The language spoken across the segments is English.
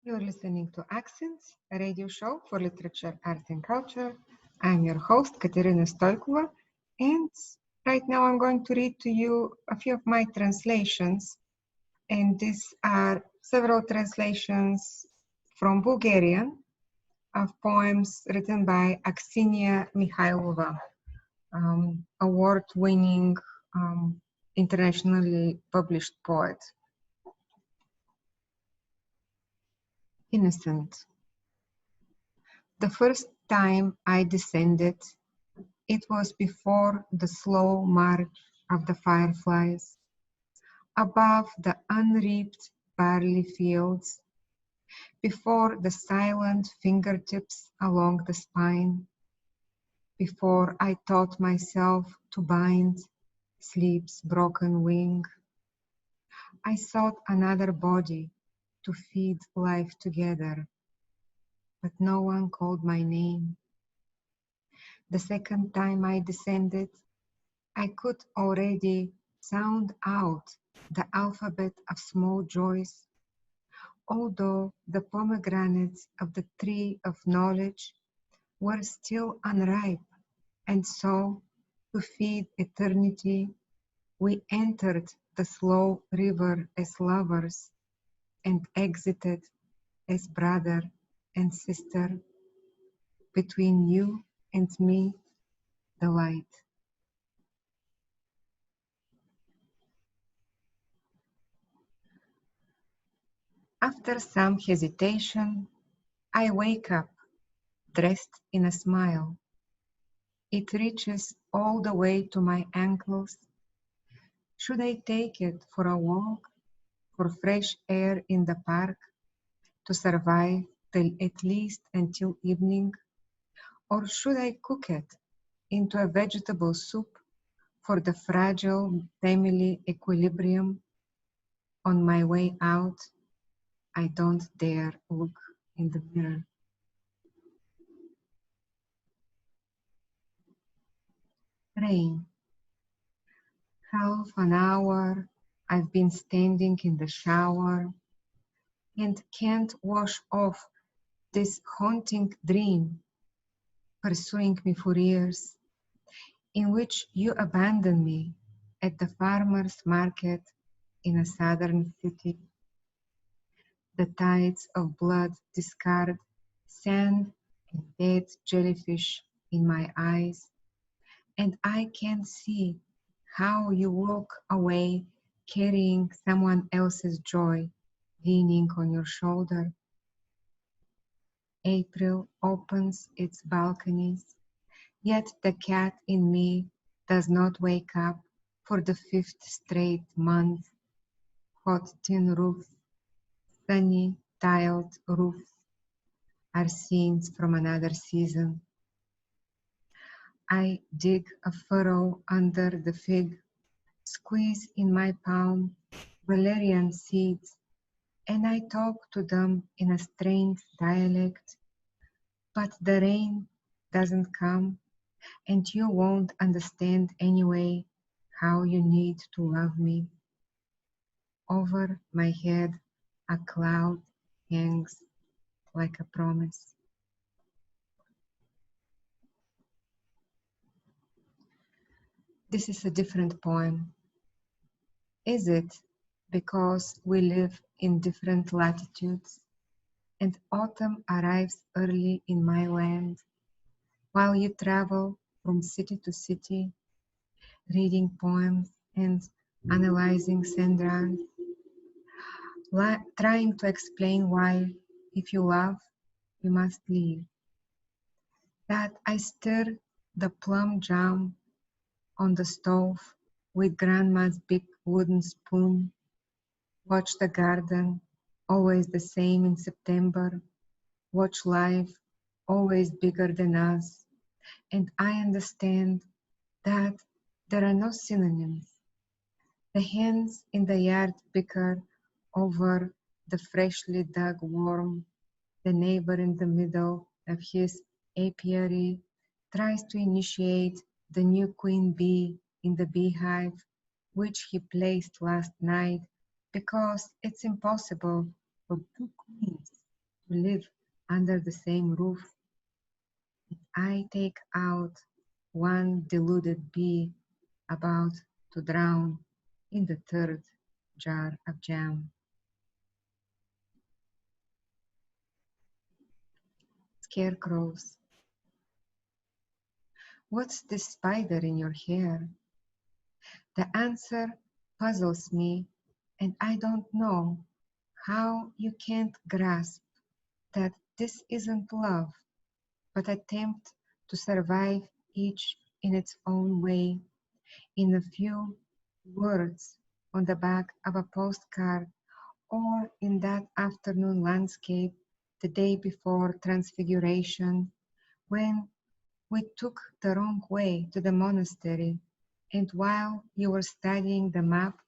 You're listening to Accents, a radio show for literature, art, and culture. I'm your host, Katerina Stoykova, and right now I'm going to read to you a few of my translations. And these are several translations from Bulgarian of poems written by Aksinia Mihaylova, award-winning internationally published poet. Innocent. The first time I descended, it was before the slow march of the fireflies, above the unreaped barley fields, before the silent fingertips along the spine, before I taught myself to bind sleep's broken wing. I sought another body to feed life together, but no one called my name. The second time I descended, I could already sound out the alphabet of small joys, although the pomegranates of the tree of knowledge were still unripe, and so, to feed eternity, we entered the slow river as lovers and exited as brother and sister. Between you and me, the light. After some hesitation, I wake up, dressed in a smile. It reaches all the way to my ankles. Should I take it for a walk, for fresh air in the park, to survive till at least until evening? Or should I cook it into a vegetable soup for the fragile family equilibrium? On my way out, I don't dare look in the mirror. Rain. Half an hour I've been standing in the shower and can't wash off this haunting dream pursuing me for years, in which you abandoned me at the farmer's market in a southern city. The tides of blood discard sand and dead jellyfish in my eyes, and I can see how you walk away carrying someone else's joy, leaning on your shoulder. April opens its balconies, yet the cat in me does not wake up for the fifth straight month. Hot tin roofs, sunny tiled roofs are scenes from another season. I dig a furrow under the fig, squeeze in my palm valerian seeds, and I talk to them in a strange dialect. But the rain doesn't come, and you won't understand anyway how you need to love me. Over my head, a cloud hangs like a promise. This is a different poem. Is it because we live in different latitudes and autumn arrives early in my land while you travel from city to city, reading poems and analyzing sand trying to explain why, if you love, you must leave? That I stir the plum jam on the stove with grandma's big wooden spoon, watch the garden, always the same in September, watch life, always bigger than us, and I understand that there are no synonyms. The hens in the yard bicker over the freshly dug worm. The neighbor in the middle of his apiary tries to initiate the new queen bee in the beehive, which he placed last night because it's impossible for two queens to live under the same roof. I take out one deluded bee about to drown in the third jar of jam. Scarecrows. What's this spider in your hair? The answer puzzles me, and I don't know how you can't grasp that this isn't love, but attempt to survive each in its own way, in a few words on the back of a postcard, or in that afternoon landscape the day before Transfiguration, when we took the wrong way to the monastery, and while you were studying the map,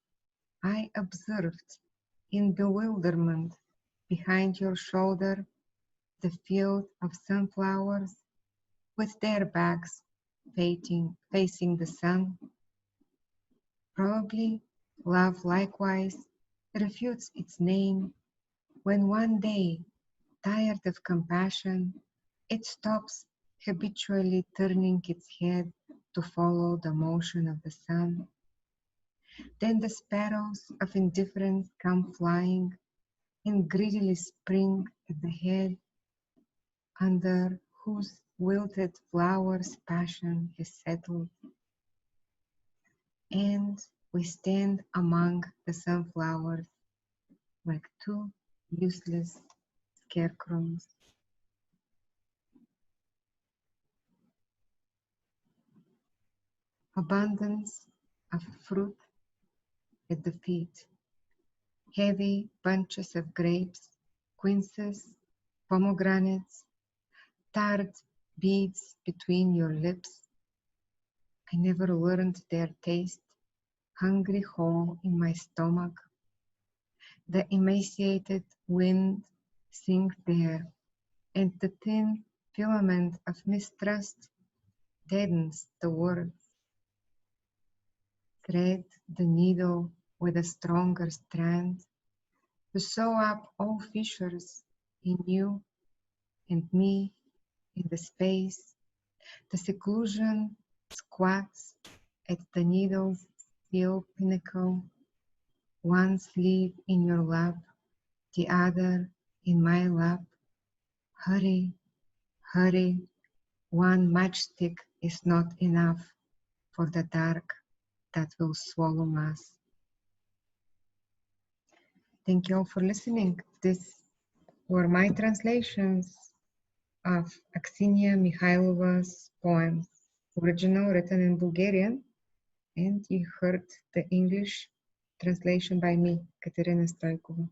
I observed in bewilderment behind your shoulder the field of sunflowers with their backs facing the sun. Probably love likewise refutes its name when one day, tired of compassion, it stops habitually turning its head to follow the motion of the sun. Then the sparrows of indifference come flying and greedily spring at the head under whose wilted flowers passion has settled. And we stand among the sunflowers like two useless scarecrows. Abundance of fruit at the feet, heavy bunches of grapes, quinces, pomegranates, tarred beads between your lips. I never learned their taste, hungry hole in my stomach. The emaciated wind sings there, and the thin filament of mistrust deadens the words. Thread the needle with a stronger strand to sew up all fissures in you and me in the space. The seclusion squats at the needle's steel pinnacle, one sleeve in your lap, the other in my lap. Hurry, hurry, one matchstick is not enough for the dark that will swallow us. Thank you all for listening. These were my translations of Aksinia Mihaylova's poems, original written in Bulgarian, and you heard the English translation by me, Katerina Stoykova.